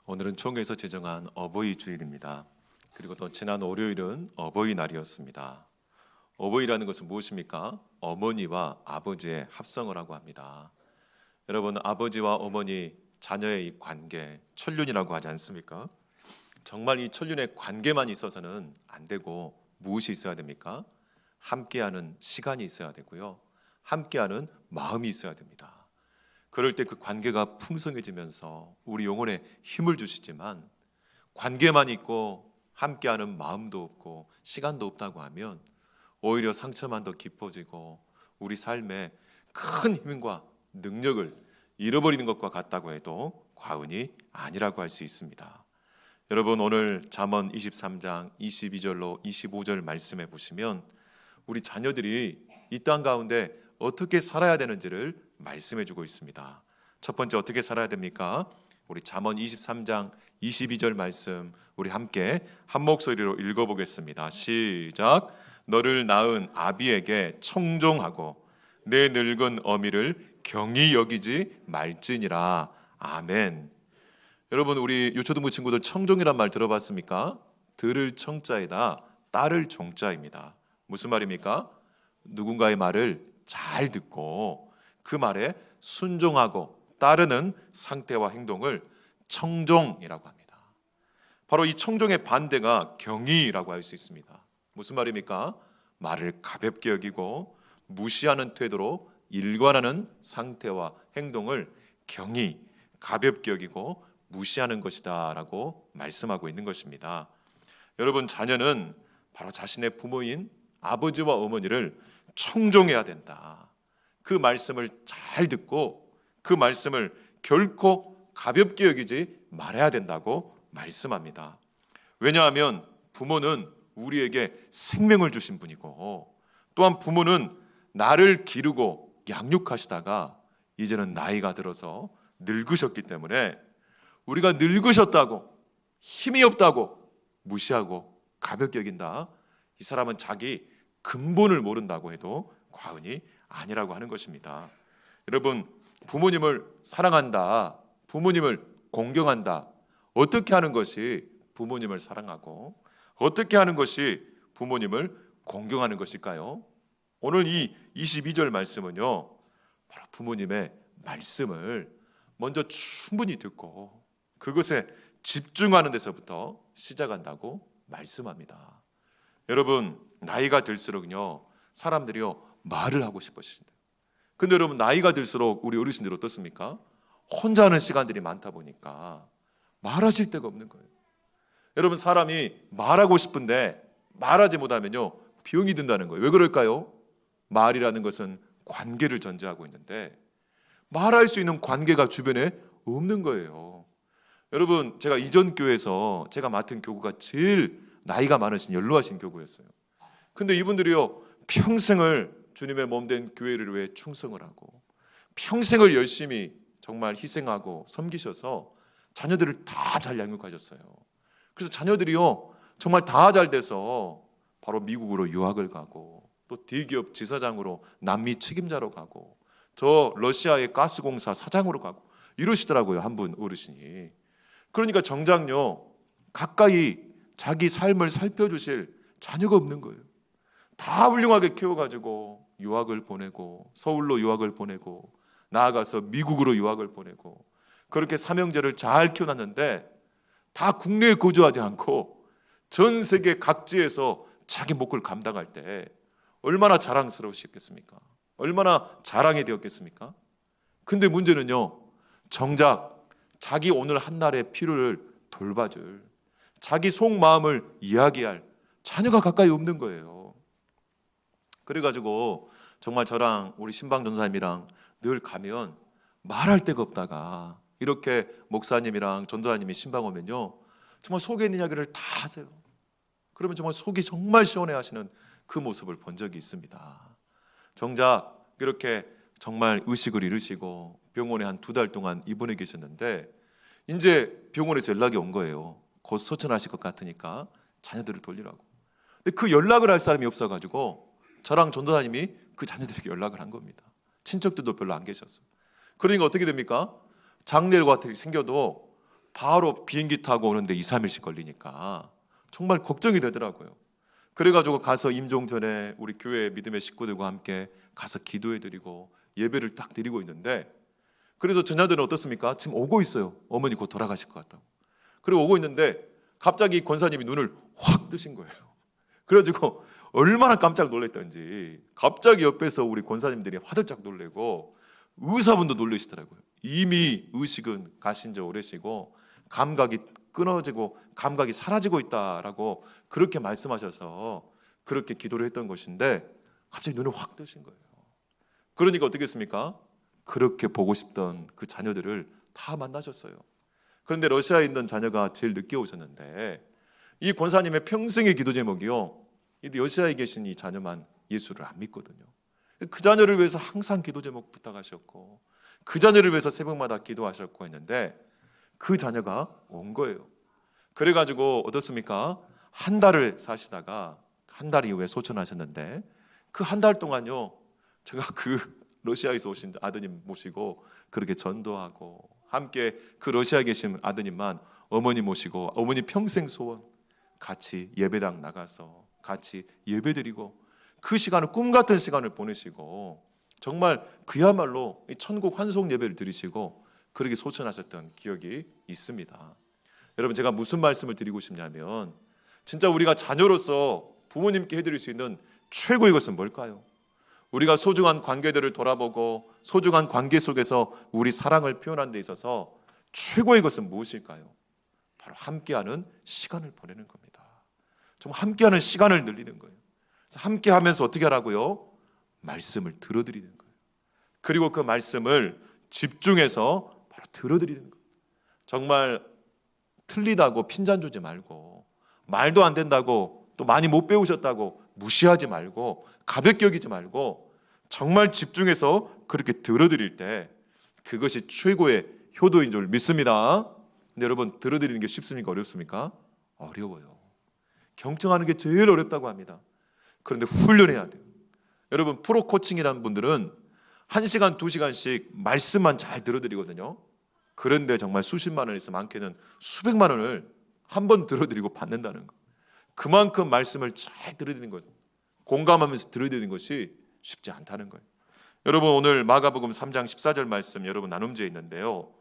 오늘은 총회에서 제정한 어버이 주일입니다. 그리고 또 지난 월요일은 어버이날이었습니다. 어버이라는 것은 무엇입니까? 어머니와 아버지의 합성을 하고 합니다. 여러분, 아버지와 어머니, 자녀의 이 관계, 천륜이라고 하지 않습니까? 정말 이 천륜의 관계만 있어서는 안 되고 무엇이 있어야 됩니까? 함께하는 시간이 있어야 되고요. 함께하는 마음이 있어야 됩니다. 그럴 때 그 관계가 풍성해지면서 우리 영혼에 힘을 주시지만, 관계만 있고 함께하는 마음도 없고 시간도 없다고 하면 오히려 상처만 더 깊어지고 우리 삶에 큰 힘과 능력을 잃어버리는 것과 같다고 해도 과언이 아니라고 할 수 있습니다. 여러분, 오늘 잠언 23장 22절로 25절 말씀해 보시면 우리 자녀들이 이 땅 가운데 어떻게 살아야 되는지를 말씀해 주고 있습니다. 첫 번째, 어떻게 살아야 됩니까? 우리 잠언 23장 22절 말씀 우리 함께 한 목소리로 읽어보겠습니다. 시작. 너를 낳은 아비에게 청종하고 내 늙은 어미를 경히 여기지 말지니라. 아멘. 여러분, 우리 유초등부 친구들 청종이란 말 들어봤습니까? 들을 청자에다 따를 종자입니다. 무슨 말입니까? 누군가의 말을 잘 듣고 그 말에 순종하고 따르는 상태와 행동을 청종이라고 합니다. 바로 이 청종의 반대가 경의라고 할 수 있습니다. 무슨 말입니까? 말을 가볍게 여기고 무시하는 태도로 일관하는 상태와 행동을 경의, 가볍게 여기고 무시하는 것이다 라고 말씀하고 있는 것입니다. 여러분, 자녀는 바로 자신의 부모인 아버지와 어머니를 청종해야 된다. 그 말씀을 잘 듣고 그 말씀을 결코 가볍게 여기지 말아야 된다고 말씀합니다. 왜냐하면 부모는 우리에게 생명을 주신 분이고, 또한 부모는 나를 기르고 양육하시다가 이제는 나이가 들어서 늙으셨기 때문에 우리가 늙으셨다고, 힘이 없다고 무시하고 가볍게 여긴다. 이 사람은 자기 근본을 모른다고 해도 과언이 아니라고 하는 것입니다. 여러분, 부모님을 사랑한다, 부모님을 공경한다, 어떻게 하는 것이 부모님을 사랑하고 어떻게 하는 것이 부모님을 공경하는 것일까요? 오늘 이 22절 말씀은요, 바로 부모님의 말씀을 먼저 충분히 듣고 그것에 집중하는 데서부터 시작한다고 말씀합니다. 여러분, 나이가 들수록요, 사람들이요 말을 하고 싶으신다. 근데 여러분, 나이가 들수록 우리 어르신들 어떻습니까? 혼자 하는 시간들이 많다 보니까 말하실 데가 없는 거예요. 여러분, 사람이 말하고 싶은데 말하지 못하면요 병이 든다는 거예요. 왜 그럴까요? 말이라는 것은 관계를 전제하고 있는데 말할 수 있는 관계가 주변에 없는 거예요. 여러분, 제가 이전 교회에서 제가 맡은 교구가 제일 나이가 많으신 연로하신 교구였어요. 근데 이분들이요 평생을 주님의 몸된 교회를 위해 충성을 하고 평생을 열심히 정말 희생하고 섬기셔서 자녀들을 다 잘 양육하셨어요. 그래서 자녀들이요 정말 다 잘 돼서 바로 미국으로 유학을 가고 또 대기업 지사장으로 남미 책임자로 가고 저 러시아의 가스공사 사장으로 가고 이러시더라고요, 한 분 어르신이. 그러니까 정작요 가까이 자기 삶을 살펴주실 자녀가 없는 거예요. 다 훌륭하게 키워가지고 유학을 보내고 서울로 유학을 보내고 나아가서 미국으로 유학을 보내고 그렇게 삼형제를 잘 키워놨는데 다 국내에 거주하지 않고 전 세계 각지에서 자기 몫을 감당할 때 얼마나 자랑스러우시겠습니까? 얼마나 자랑이 되었겠습니까? 근데 문제는요, 정작 자기 오늘 한날의 필요를 돌봐줄, 자기 속마음을 이야기할 자녀가 가까이 없는 거예요. 그래가지고 정말 저랑 우리 신방 전사님이랑 늘 가면 말할 데가 없다가 이렇게 목사님이랑 전도사님이 신방 오면요 정말 속에 있는 이야기를 다 하세요. 그러면 정말 속이 정말 시원해 하시는 그 모습을 본 적이 있습니다. 정작 이렇게 정말 의식을 잃으시고 병원에 한 2달 동안 입원해 계셨는데 이제 병원에서 연락이 온 거예요. 곧 소천하실 것 같으니까 자녀들을 돌리라고. 근데 그 연락을 할 사람이 없어가지고 저랑 전도사님이 그 자녀들에게 연락을 한 겁니다. 친척들도 별로 안 계셨어요. 그러니까 어떻게 됩니까? 장례가 생겨도 바로 비행기 타고 오는데 2, 3일씩 걸리니까 정말 걱정이 되더라고요. 그래가지고 가서 임종 전에 우리 교회 믿음의 식구들과 함께 가서 기도해드리고 예배를 딱 드리고 있는데, 그래서 전자들은 어떻습니까? 지금 오고 있어요. 어머니 곧 돌아가실 것 같다고. 그리고 오고 있는데 갑자기 권사님이 눈을 확 뜨신 거예요. 그래가지고 얼마나 깜짝 놀랐던지 갑자기 옆에서 우리 권사님들이 화들짝 놀래고 의사분도 놀라시더라고요. 이미 의식은 가신 지 오래시고 감각이 끊어지고 감각이 사라지고 있다라고 그렇게 말씀하셔서 그렇게 기도를 했던 것인데, 갑자기 눈을 확 뜨신 거예요. 그러니까 어떻겠습니까? 그렇게 보고 싶던 그 자녀들을 다 만나셨어요. 그런데 러시아에 있는 자녀가 제일 늦게 오셨는데, 이 권사님의 평생의 기도 제목이요, 이 러시아에 계신 이 자녀만 예수를 안 믿거든요. 그 자녀를 위해서 항상 기도 제목 부탁하셨고, 그 자녀를 위해서 새벽마다 기도하셨고 했는데, 그 자녀가 온 거예요. 그래가지고 어떻습니까? 한 달을 사시다가 한 달 이후에 소천하셨는데, 그 한 달 동안요, 제가 그 러시아에서 오신 아드님 모시고 그렇게 전도하고, 함께 그 러시아에 계신 아드님만 어머니 모시고 어머니 평생 소원 같이 예배당 나가서 같이 예배드리고, 그 시간을 꿈 같은 시간을 보내시고 정말 그야말로 천국 환송 예배를 드리시고 그렇게 소천하셨던 기억이 있습니다. 여러분, 제가 무슨 말씀을 드리고 싶냐면, 진짜 우리가 자녀로서 부모님께 해드릴 수 있는 최고의 것은 뭘까요? 우리가 소중한 관계들을 돌아보고 소중한 관계 속에서 우리 사랑을 표현하는 데 있어서 최고의 것은 무엇일까요? 바로 함께하는 시간을 보내는 겁니다. 정말 함께하는 시간을 늘리는 거예요. 그래서 함께하면서 어떻게 하라고요? 말씀을 들어드리는 거예요. 그리고 그 말씀을 집중해서 바로 들어드리는 거예요. 정말 틀리다고 핀잔 주지 말고, 말도 안 된다고 또 많이 못 배우셨다고 무시하지 말고, 가볍게 여기지 말고 정말 집중해서 그렇게 들어드릴 때 그것이 최고의 효도인 줄 믿습니다. 근데 여러분, 들어드리는 게 쉽습니까? 어렵습니까? 어려워요. 경청하는 게 제일 어렵다고 합니다. 그런데 훈련해야 돼요. 여러분, 프로 코칭이라는 분들은 1시간, 2시간씩 말씀만 잘 들어드리거든요. 그런데 정말 수십만 원에서 많게는 수백만 원을 한 번 들어드리고 받는다는 거. 그만큼 말씀을 잘 들어드리는 것, 공감하면서 들어드리는 것이 쉽지 않다는 거예요. 여러분, 오늘 마가복음 3장 14절 말씀 여러분 나눔지에 있는데요,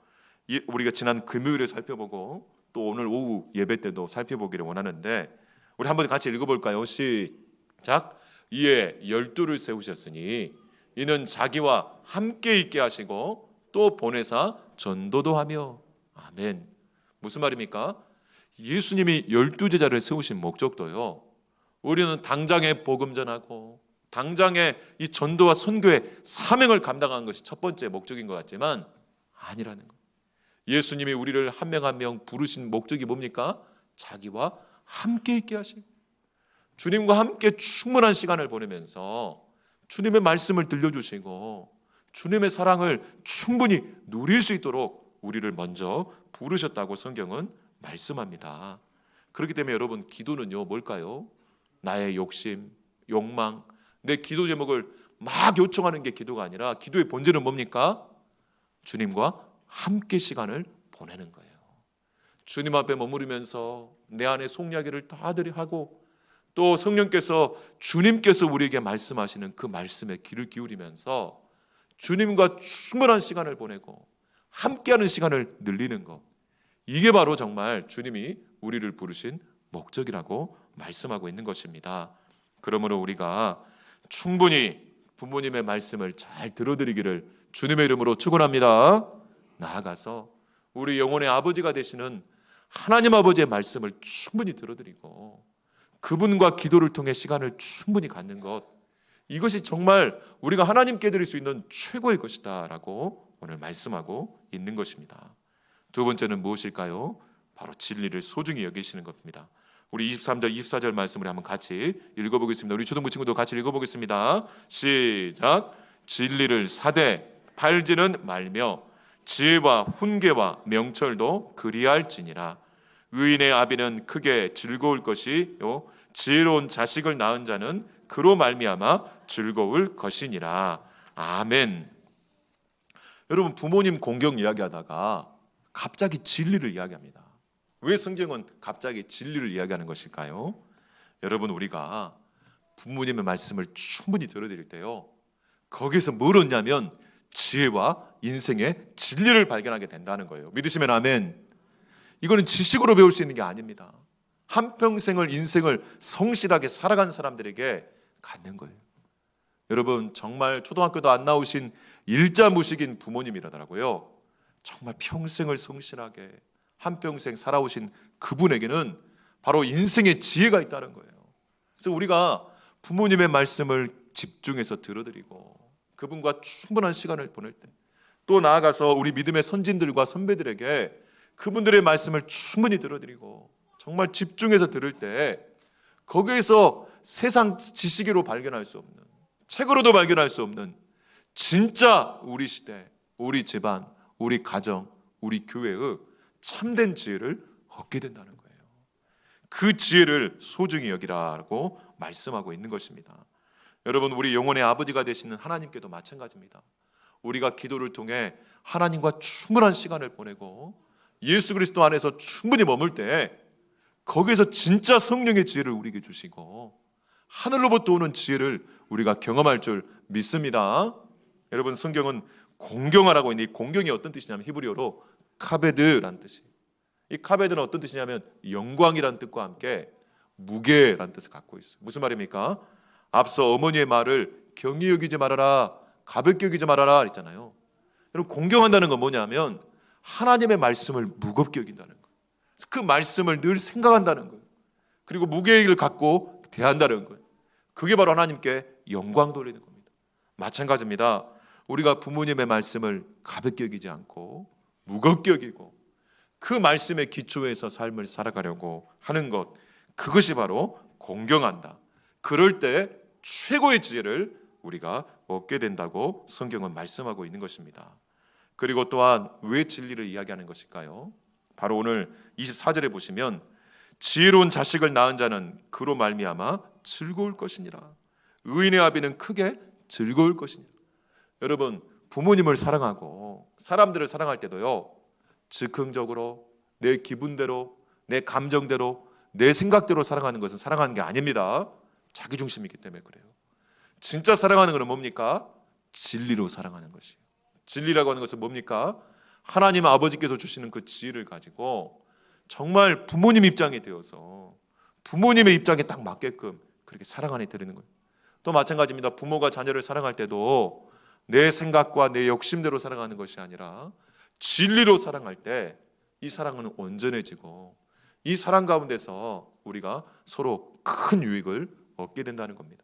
우리가 지난 금요일에 살펴보고 또 오늘 오후 예배 때도 살펴보기를 원하는데, 우리 한번 같이 읽어볼까요? 시작. 이에 12를 세우셨으니 이는 자기와 함께 있게 하시고 또 보내사 전도도 하며. 아멘. 무슨 말입니까? 예수님이 12제자를 세우신 목적도요, 우리는 당장에 복음 전하고 당장에 이 전도와 선교의 사명을 감당하는 것이 첫 번째 목적인 것 같지만 아니라는 거예요. 예수님이 우리를 한 명 한 명 부르신 목적이 뭡니까? 자기와 함께 있게 하시고, 주님과 함께 충분한 시간을 보내면서 주님의 말씀을 들려주시고 주님의 사랑을 충분히 누릴 수 있도록 우리를 먼저 부르셨다고 성경은 말씀합니다. 그렇기 때문에 여러분, 기도는요 뭘까요? 나의 욕심, 욕망, 내 기도 제목을 막 요청하는 게 기도가 아니라, 기도의 본질은 뭡니까? 주님과 함께 시간을 보내는 거예요. 주님 앞에 머무르면서 내 안에 속이야기를 다 하고, 또 성령께서 주님께서 우리에게 말씀하시는 그 말씀에 귀를 기울이면서 주님과 충분한 시간을 보내고 함께하는 시간을 늘리는 것, 이게 바로 정말 주님이 우리를 부르신 목적이라고 말씀하고 있는 것입니다. 그러므로 우리가 충분히 부모님의 말씀을 잘 들어드리기를 주님의 이름으로 축원합니다. 나아가서 우리 영혼의 아버지가 되시는 하나님 아버지의 말씀을 충분히 들어드리고 그분과 기도를 통해 시간을 충분히 갖는 것, 이것이 정말 우리가 하나님께 드릴 수 있는 최고의 것이다 라고 오늘 말씀하고 있는 것입니다. 두 번째는 무엇일까요? 바로 진리를 소중히 여기시는 것입니다. 우리 23절, 24절 말씀을 한번 같이 읽어보겠습니다. 우리 초등부 친구도 같이 읽어보겠습니다. 시작. 진리를 사되 팔지는 말며 지혜와 훈계와 명철도 그리할지니라. 의인의 아비는 크게 즐거울 것이요 지혜로운 자식을 낳은 자는 그로 말미암아 즐거울 것이니라. 아멘. 여러분, 부모님 공경 이야기하다가 갑자기 진리를 이야기합니다. 왜 성경은 갑자기 진리를 이야기하는 것일까요? 여러분, 우리가 부모님의 말씀을 충분히 들어드릴 때요, 거기서 뭘 얻냐면 지혜와 인생의 진리를 발견하게 된다는 거예요. 믿으시면 아멘. 이거는 지식으로 배울 수 있는 게 아닙니다. 한평생을 인생을 성실하게 살아간 사람들에게 갖는 거예요. 여러분, 정말 초등학교도 안 나오신 일자무식인 부모님이라더라고요. 정말 평생을 성실하게 한평생 살아오신 그분에게는 바로 인생의 지혜가 있다는 거예요. 그래서 우리가 부모님의 말씀을 집중해서 들어드리고 그분과 충분한 시간을 보낼 때, 또 나아가서 우리 믿음의 선진들과 선배들에게 그분들의 말씀을 충분히 들어드리고 정말 집중해서 들을 때, 거기에서 세상 지식으로 발견할 수 없는, 책으로도 발견할 수 없는 진짜 우리 시대, 우리 집안, 우리 가정, 우리 교회의 참된 지혜를 얻게 된다는 거예요. 그 지혜를 소중히 여기라고 말씀하고 있는 것입니다. 여러분, 우리 영혼의 아버지가 되시는 하나님께도 마찬가지입니다. 우리가 기도를 통해 하나님과 충분한 시간을 보내고 예수 그리스도 안에서 충분히 머물 때, 거기에서 진짜 성령의 지혜를 우리에게 주시고 하늘로부터 오는 지혜를 우리가 경험할 줄 믿습니다. 여러분, 성경은 공경하라고 있는데, 이 공경이 어떤 뜻이냐면 히브리어로 카베드라는 뜻이에요. 이 카베드는 어떤 뜻이냐면 영광이라는 뜻과 함께 무게라는 뜻을 갖고 있어요. 무슨 말입니까? 앞서 어머니의 말을 경히 여기지 말아라, 가볍게 여기지 말아라 했잖아요. 여러분, 공경한다는 건 뭐냐면 하나님의 말씀을 무겁게 여긴다는 거예요. 그 말씀을 늘 생각한다는 거예요. 그리고 무게를 갖고 대한다는 거예요. 그게 바로 하나님께 영광 돌리는 겁니다. 마찬가지입니다. 우리가 부모님의 말씀을 가볍게 여기지 않고 무겁게 여기고 그 말씀의 기초에서 삶을 살아가려고 하는 것, 그것이 바로 공경한다. 그럴 때 최고의 지혜를 우리가 얻게 된다고 성경은 말씀하고 있는 것입니다. 그리고 또한 왜 진리를 이야기하는 것일까요? 바로 오늘 24절에 보시면 지혜로운 자식을 낳은 자는 그로 말미암아 즐거울 것이니라. 의인의 아비는 크게 즐거울 것이니라. 여러분, 부모님을 사랑하고 사람들을 사랑할 때도요, 즉흥적으로 내 기분대로, 내 감정대로, 내 생각대로 사랑하는 것은 사랑하는 게 아닙니다. 자기중심이기 때문에 그래요. 진짜 사랑하는 것은 뭡니까? 진리로 사랑하는 것이에요. 진리라고 하는 것은 뭡니까? 하나님 아버지께서 주시는 그 지혜를 가지고 정말 부모님 입장에 되어서 부모님의 입장에 딱 맞게끔 그렇게 사랑 안에 드리는 거예요. 또 마찬가지입니다. 부모가 자녀를 사랑할 때도 내 생각과 내 욕심대로 사랑하는 것이 아니라 진리로 사랑할 때 이 사랑은 온전해지고 이 사랑 가운데서 우리가 서로 큰 유익을 얻게 된다는 겁니다.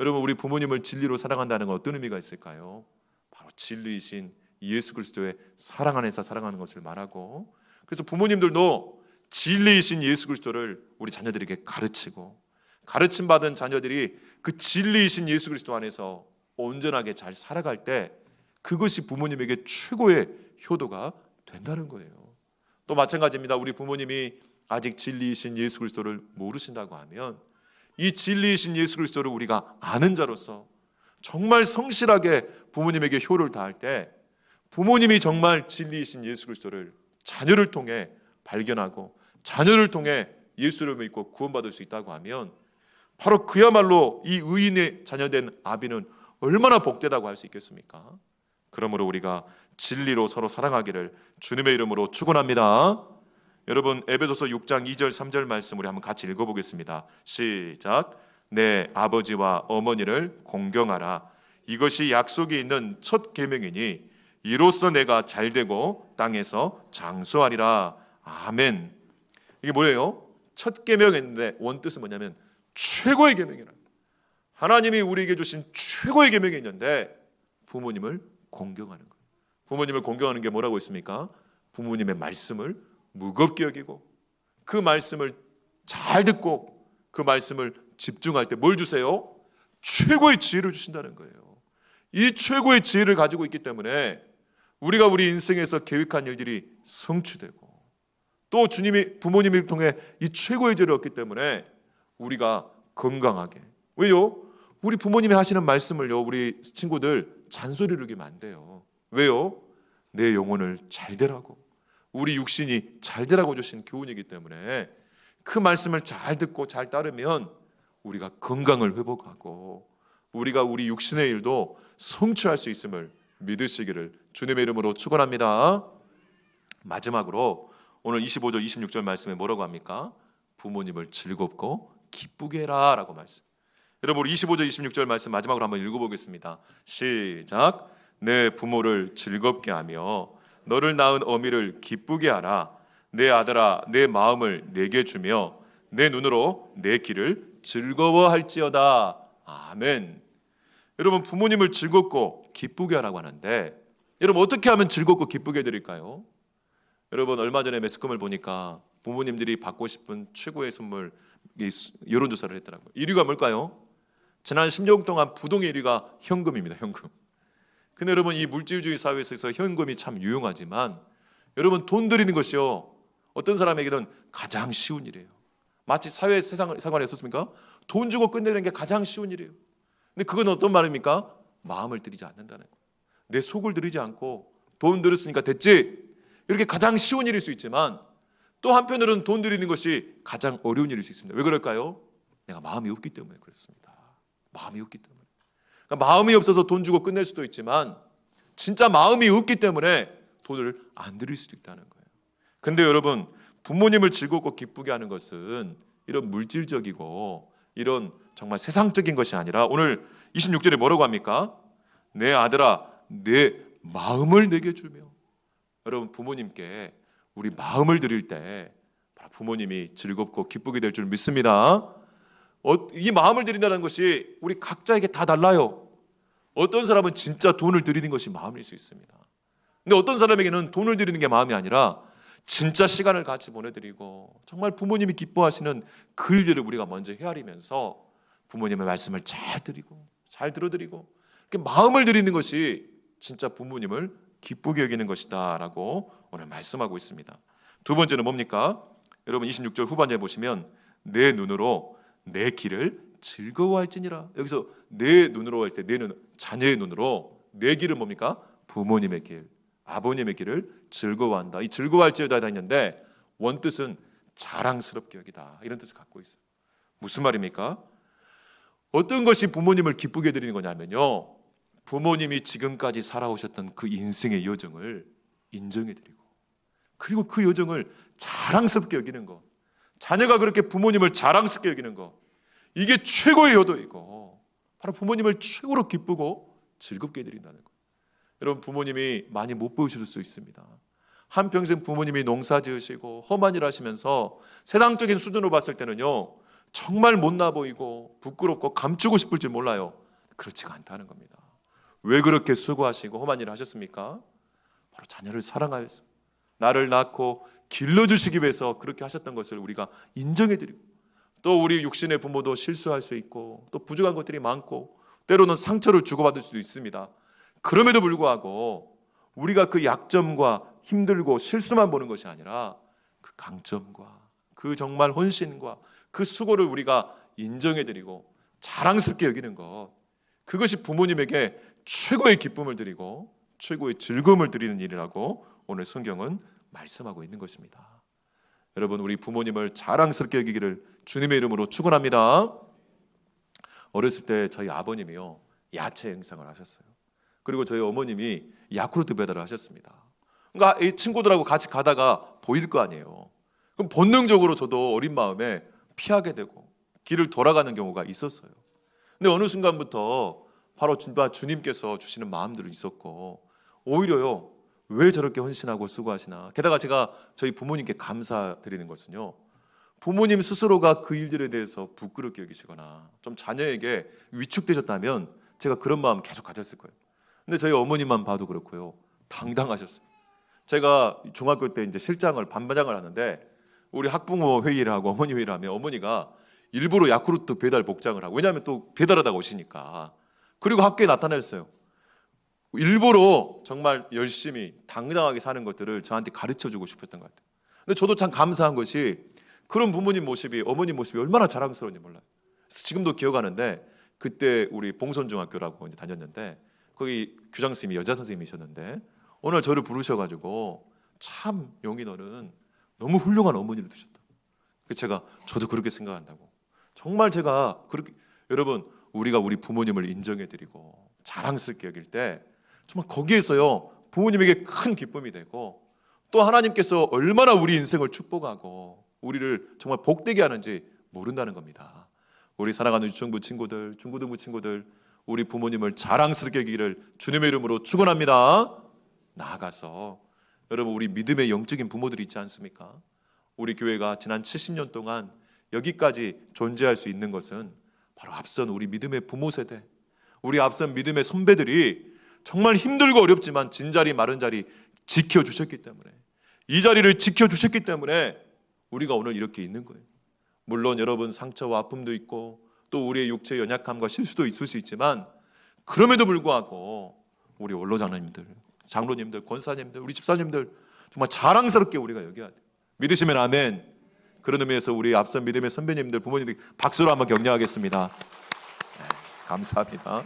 여러분, 우리 부모님을 진리로 사랑한다는 건 어떤 의미가 있을까요? 바로 진리이신 예수 그리스도의 사랑 안에서 사랑하는 것을 말하고, 그래서 부모님들도 진리이신 예수 그리스도를 우리 자녀들에게 가르치고, 가르침 받은 자녀들이 그 진리이신 예수 그리스도 안에서 온전하게 잘 살아갈 때 그것이 부모님에게 최고의 효도가 된다는 거예요. 또 마찬가지입니다. 우리 부모님이 아직 진리이신 예수 그리스도를 모르신다고 하면 이 진리이신 예수 그리스도를 우리가 아는 자로서 정말 성실하게 부모님에게 효를 다할 때, 부모님이 정말 진리이신 예수 그리스도를 자녀를 통해 발견하고 자녀를 통해 예수를 믿고 구원받을 수 있다고 하면 바로 그야말로 이 의인의 자녀된 아비는 얼마나 복되다고 할 수 있겠습니까? 그러므로 우리가 진리로 서로 사랑하기를 주님의 이름으로 축원합니다. 여러분, 에베소서 6장 2절 3절 말씀 우리 한번 같이 읽어보겠습니다. 시작. 내 아버지와 어머니를 공경하라. 이것이 약속이 있는 첫 계명이니 이로써 내가 잘되고 땅에서 장수하리라. 아멘. 이게 뭐예요? 첫 계명인데 원뜻은 뭐냐면 최고의 계명이라. 하나님이 우리에게 주신 최고의 계명이 있는데 부모님을 공경하는 거예요. 부모님을 공경하는 게 뭐라고 있습니까? 부모님의 말씀을 무겁게 여기고 그 말씀을 잘 듣고 그 말씀을 집중할 때 뭘 주세요? 최고의 지혜를 주신다는 거예요. 이 최고의 지혜를 가지고 있기 때문에 우리가 우리 인생에서 계획한 일들이 성취되고, 또 주님이 부모님을 통해 이 최고의 지혜를 얻기 때문에 우리가 건강하게, 왜요? 우리 부모님이 하시는 말씀을요, 우리 친구들 잔소리를 여기면 안 돼요. 왜요? 내 영혼을 잘 되라고, 우리 육신이 잘 되라고 주신 교훈이기 때문에 그 말씀을 잘 듣고 잘 따르면 우리가 건강을 회복하고 우리가 우리 육신의 일도 성취할 수 있음을 믿으시기를 주님의 이름으로 축원합니다. 마지막으로 오늘 25절 26절 말씀에 뭐라고 합니까? 부모님을 즐겁고 기쁘게 해라 라고 말씀. 여러분 우리 25절 26절 말씀 마지막으로 한번 읽어보겠습니다. 시작. 내 부모를 즐겁게 하며 너를 낳은 어미를 기쁘게 하라. 내 아들아 내 마음을 내게 주며 내 눈으로 내 길을 즐거워할지어다. 아멘. 여러분 부모님을 즐겁고 기쁘게 하라고 하는데 여러분 어떻게 하면 즐겁고 기쁘게 해드릴까요? 여러분 얼마 전에 매스컴을 보니까 부모님들이 받고 싶은 최고의 선물 여론조사를 했더라고요. 1위가 뭘까요? 지난 10년 동안 부동의 1위가 현금입니다. 현금. 근데 여러분 이 물질주의 사회에서 현금이 참 유용하지만 여러분 돈 드리는 것이요 어떤 사람에게는 가장 쉬운 일이에요. 마치 사회 생활에 있었습니까? 돈 주고 끝내는 게 가장 쉬운 일이에요. 근데 그건 어떤 말입니까? 마음을 들이지 않는다는 거예요. 내 속을 들이지 않고 돈 들었으니까 됐지 이렇게 가장 쉬운 일일 수 있지만 또 한편으로는 돈 드리는 것이 가장 어려운 일일 수 있습니다. 왜 그럴까요? 내가 마음이 없기 때문에 그렇습니다. 마음이 없기 때문에. 그러니까 마음이 없어서 돈 주고 끝낼 수도 있지만 진짜 마음이 없기 때문에 돈을 안 드릴 수도 있다는 거예요. 근데 여러분 부모님을 즐겁고 기쁘게 하는 것은 이런 물질적이고 이런 정말 세상적인 것이 아니라 오늘 26절에 뭐라고 합니까? 내 아들아 내 마음을 내게 주며. 여러분 부모님께 우리 마음을 드릴 때 부모님이 즐겁고 기쁘게 될 줄 믿습니다. 이 마음을 드린다는 것이 우리 각자에게 다 달라요. 어떤 사람은 진짜 돈을 드리는 것이 마음일 수 있습니다. 근데 어떤 사람에게는 돈을 드리는 게 마음이 아니라 진짜 시간을 같이 보내드리고 정말 부모님이 기뻐하시는 그 일들을 우리가 먼저 헤아리면서 부모님의 말씀을 잘 드리고 잘 들어드리고 이렇게 마음을 드리는 것이 진짜 부모님을 기쁘게 여기는 것이다 라고 오늘 말씀하고 있습니다. 두 번째는 뭡니까? 여러분 26절 후반부에 보시면 내 눈으로 내 길을 즐거워할지니라. 여기서 내 눈으로 할 때 내 눈, 자녀의 눈으로 내 길은 뭡니까? 부모님의 길, 아버님의 길을 즐거워한다. 이 즐거워할지어다 했는데 원뜻은 자랑스럽게 여기다 이런 뜻을 갖고 있어요. 무슨 말입니까? 어떤 것이 부모님을 기쁘게 해드리는 거냐면요 부모님이 지금까지 살아오셨던 그 인생의 여정을 인정해드리고 그리고 그 여정을 자랑스럽게 여기는 것, 자녀가 그렇게 부모님을 자랑스럽게 여기는 것, 이게 최고의 효도이고 바로 부모님을 최고로 기쁘고 즐겁게 해드린다는 것. 여러분 부모님이 많이 못 보이실 수 있습니다. 한평생 부모님이 농사 지으시고 험한 일 하시면서 세상적인 수준으로 봤을 때는요 정말 못나 보이고 부끄럽고 감추고 싶을지 몰라요. 그렇지가 않다는 겁니다. 왜 그렇게 수고하시고 험한 일을 하셨습니까? 바로 자녀를 사랑하여서 나를 낳고 길러주시기 위해서 그렇게 하셨던 것을 우리가 인정해드리고 또 우리 육신의 부모도 실수할 수 있고 또 부족한 것들이 많고 때로는 상처를 주고받을 수도 있습니다. 그럼에도 불구하고 우리가 그 약점과 힘들고 실수만 보는 것이 아니라 그 강점과 그 정말 헌신과 그 수고를 우리가 인정해드리고 자랑스럽게 여기는 것, 그것이 부모님에게 최고의 기쁨을 드리고 최고의 즐거움을 드리는 일이라고 오늘 성경은 말씀하고 있는 것입니다. 여러분 우리 부모님을 자랑스럽게 여기기를 주님의 이름으로 축원합니다. 어렸을 때 저희 아버님이요 야채 행상을 하셨어요. 그리고 저희 어머님이 야쿠르트 배달을 하셨습니다. 그러니까 이 친구들하고 같이 가다가 보일 거 아니에요. 그럼 본능적으로 저도 어린 마음에 피하게 되고 길을 돌아가는 경우가 있었어요. 근데 어느 순간부터 바로 주님께서 주시는 마음들이 있었고 오히려요 왜 저렇게 헌신하고 수고하시나. 게다가 제가 저희 부모님께 감사드리는 것은요 부모님 스스로가 그 일들에 대해서 부끄럽게 여기시거나 좀 자녀에게 위축되셨다면 제가 그런 마음 계속 가졌을 거예요. 근데 저희 어머님만 봐도 그렇고요 당당하셨어요. 제가 중학교 때 이제 실장을 반반장을 하는데 우리 학부모 회의를 하고 어머니 회의를 하면 어머니가 일부러 야쿠르트 배달 복장을 하고, 왜냐하면 또 배달하다가 오시니까. 그리고 학교에 나타났어요. 일부러 정말 열심히 당당하게 사는 것들을 저한테 가르쳐주고 싶었던 것 같아요. 근데 저도 참 감사한 것이 그런 부모님 모습이, 어머님 모습이 얼마나 자랑스러운지 몰라요. 그래서 지금도 기억하는데 그때 우리 봉선중학교라고 이제 다녔는데 거기 교장 선생님이 여자 선생님이셨는데 오늘 저를 부르셔가지고 참 용이 너는 너무 훌륭한 어머니를 두셨다. 저도 그렇게 생각한다고. 정말 제가 그렇게 여러분 우리가 우리 부모님을 인정해드리고 자랑스럽게 여길 때 정말 거기에서요 부모님에게 큰 기쁨이 되고 또 하나님께서 얼마나 우리 인생을 축복하고 우리를 정말 복되게 하는지 모른다는 겁니다. 우리 사랑하는 유치원부 친구들, 중고등부 친구들, 우리 부모님을 자랑스럽게 여기기를 주님의 이름으로 축원합니다. 나아가서 여러분 우리 믿음의 영적인 부모들이 있지 않습니까? 우리 교회가 지난 70년 동안 여기까지 존재할 수 있는 것은 바로 앞선 우리 믿음의 부모 세대, 우리 앞선 믿음의 선배들이 정말 힘들고 어렵지만 진자리 마른 자리 지켜주셨기 때문에, 이 자리를 지켜주셨기 때문에 우리가 오늘 이렇게 있는 거예요. 물론 여러분 상처와 아픔도 있고 또 우리의 육체의 연약함과 실수도 있을 수 있지만 그럼에도 불구하고 우리 원로장로님들, 장로님들, 권사님들, 우리 집사님들 정말 자랑스럽게 우리가 여겨야 돼요. 믿으시면 아멘. 그런 의미에서 우리 앞선 믿음의 선배님들, 부모님들 박수로 한번 격려하겠습니다. 감사합니다.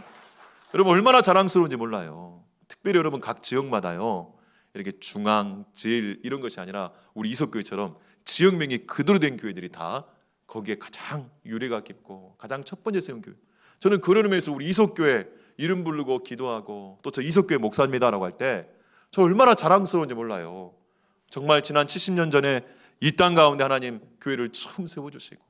여러분 얼마나 자랑스러운지 몰라요. 특별히 여러분 각 지역마다요 이렇게 중앙, 질 이런 것이 아니라 우리 이석교회처럼 지역명이 그대로 된 교회들이 다 거기에 가장 유래가 깊고 가장 첫 번째 세운 교회. 저는 그런 의미에서 우리 이석교회 이름 부르고 기도하고 또 저 이석교회 목사입니다라고 할 때 저 얼마나 자랑스러운지 몰라요. 정말 지난 70년 전에 이 땅 가운데 하나님 교회를 처음 세워주시고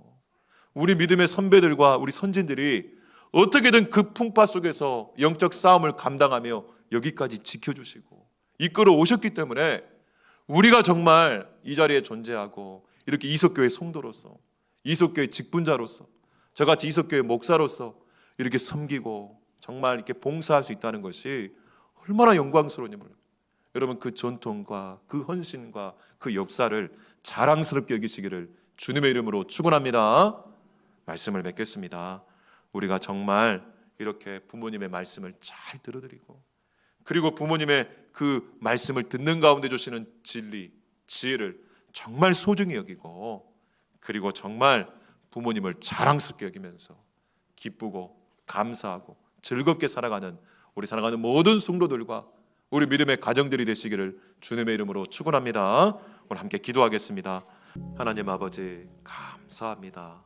우리 믿음의 선배들과 우리 선진들이 어떻게든 그 풍파 속에서 영적 싸움을 감당하며 여기까지 지켜주시고 이끌어 오셨기 때문에 우리가 정말 이 자리에 존재하고 이렇게 이석교회 성도로서 이석교회 직분자로서 저같이 이석교회 목사로서 이렇게 섬기고 정말 이렇게 봉사할 수 있다는 것이 얼마나 영광스러운지 몰라요. 여러분 그 전통과 그 헌신과 그 역사를 자랑스럽게 여기시기를 주님의 이름으로 축원합니다. 말씀을 맺겠습니다. 우리가 정말 이렇게 부모님의 말씀을 잘 들어드리고 그리고 부모님의 그 말씀을 듣는 가운데 주시는 진리, 지혜를 정말 소중히 여기고 그리고 정말 부모님을 자랑스럽게 여기면서 기쁘고 감사하고 즐겁게 살아가는 우리 사랑하는 모든 성도들과 우리 믿음의 가정들이 되시기를 주님의 이름으로 축원합니다. 오늘 함께 기도하겠습니다. 하나님 아버지 감사합니다.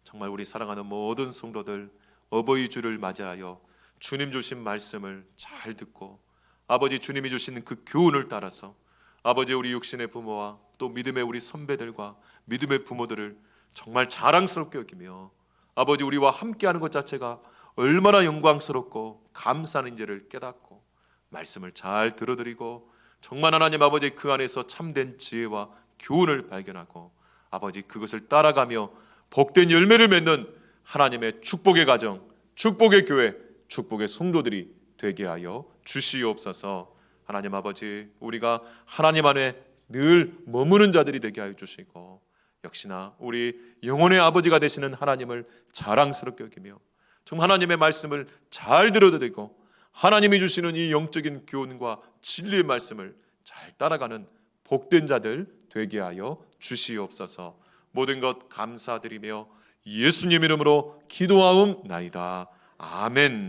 정말 우리 사랑하는 모든 성도들 어버이 주를 맞이하여 주님 주신 말씀을 잘 듣고 아버지 주님이 주시는 그 교훈을 따라서 아버지 우리 육신의 부모와 또 믿음의 우리 선배들과 믿음의 부모들을 정말 자랑스럽게 여기며 아버지 우리와 함께하는 것 자체가 얼마나 영광스럽고 감사한지를 깨닫고 말씀을 잘 들어드리고 정말 하나님 아버지 그 안에서 참된 지혜와 교훈을 발견하고 아버지 그것을 따라가며 복된 열매를 맺는 하나님의 축복의 가정, 축복의 교회, 축복의 성도들이 되게 하여 주시옵소서. 하나님 아버지 우리가 하나님 안에 늘 머무는 자들이 되게 하여 주시고 역시나 우리 영혼의 아버지가 되시는 하나님을 자랑스럽게 여기며 정말 하나님의 말씀을 잘 들어드리고 하나님이 주시는 이 영적인 교훈과 진리의 말씀을 잘 따라가는 복된 자들 되게 하여 주시옵소서. 모든 것 감사드리며 예수님 이름으로 기도하옵나이다. 아멘.